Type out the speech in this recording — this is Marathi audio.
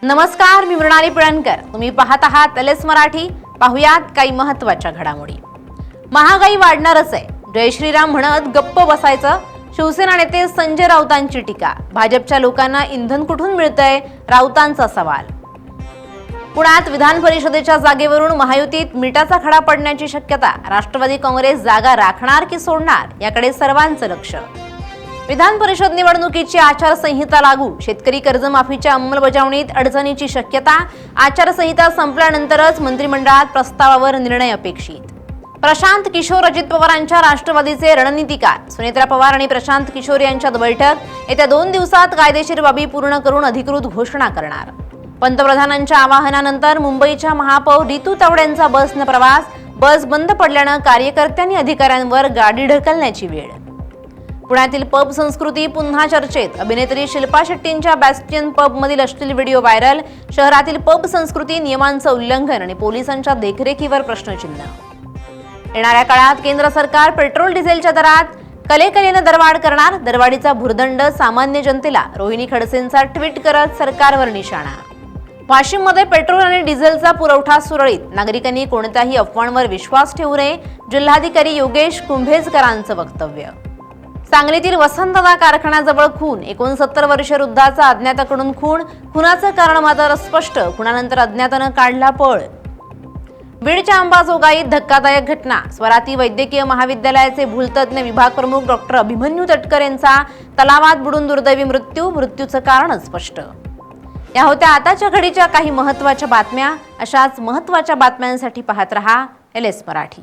नमस्कार, मी मृणाली पिळणकर. तुम्ही पाहत आहात एलएस मराठी. पाहुयात काही महत्त्वाच्या घडामोडी. महागाई वाढणारच आहे, जय श्रीराम म्हणत गप्प बसायचं. शिवसेना नेते संजय राऊतांची टीका. भाजपच्या लोकांना इंधन कुठून मिळतंय, राऊतांचा सवाल. पुण्यात विधान परिषदेच्या जागेवरून महायुतीत मिठाचा खडा पडण्याची शक्यता. राष्ट्रवादी काँग्रेस जागा राखणार की सोडणार याकडे सर्वांचं लक्ष. विधान परिषद निवडणुकीची आचारसंहिता लागू. शेतकरी कर्जमाफीच्या अंमलबजावणीत अडचणीची शक्यता. आचारसंहिता संपल्यानंतरच मंत्रिमंडळात प्रस्तावावर निर्णय अपेक्षित. प्रशांत किशोर अजित पवारांच्या राष्ट्रवादीचे रणनीतिकार. सुनेत्रा पवार आणि प्रशांत किशोर यांच्यात बैठक. येत्या 2 दिवसात कायदेशीर बाबी पूर्ण करून अधिकृत घोषणा करणार. पंतप्रधानांच्या आवाहनानंतर मुंबईच्या महापौर रितू तावडेंचा बसनं प्रवास. बस बंद पडल्यानं कार्यकर्त्यांनी अधिकाऱ्यांवर गाडी ढकलण्याची वेळ. पुण्यातील पब संस्कृती पुन्हा चर्चेत. अभिनेत्री शिल्पा शेट्टींच्या बॅस्टियन पबमधील अश्लील व्हिडिओ व्हायरल. शहरातील पब संस्कृती नियमांचं उल्लंघन आणि पोलिसांच्या देखरेखीवर प्रश्नचिन्ह. येणाऱ्या काळात केंद्र सरकार पेट्रोल डिझेलच्या दरात कलेकलेनं दरवाढ करणार. दरवाढीचा भुर्दंड सामान्य जनतेला. रोहिणी खडसेंचा ट्विट करत सरकारवर निशाणा. वाशिममध्ये पेट्रोल आणि डिझेलचा पुरवठा सुरळीत. नागरिकांनी कोणत्याही अफवांवर विश्वास ठेवू नये. जिल्हाधिकारी योगेश कुंभेजकरांचं वक्तव्य. सांगलीतील वसंतदादा कारखान्याजवळ खून. 69 वर्षीय वृद्धाचा अज्ञाताकडून खून. खुनाचं कारण मात्र स्पष्ट. खुनानंतर अज्ञातानं काढला पळ. बीडच्या अंबाजोगाईत धक्कादायक घटना. स्वराती वैद्यकीय महाविद्यालयाचे भूलतज्ञ विभाग प्रमुख डॉक्टर अभिमन्यू तटकर यांचा तलावात बुडून दुर्दैवी मृत्यू. मृत्यूचं कारण स्पष्ट. या होत्या आताच्या घडीच्या काही महत्त्वाच्या बातम्या. अशाच महत्त्वाच्या बातम्यांसाठी पाहत रहा एलएस मराठी.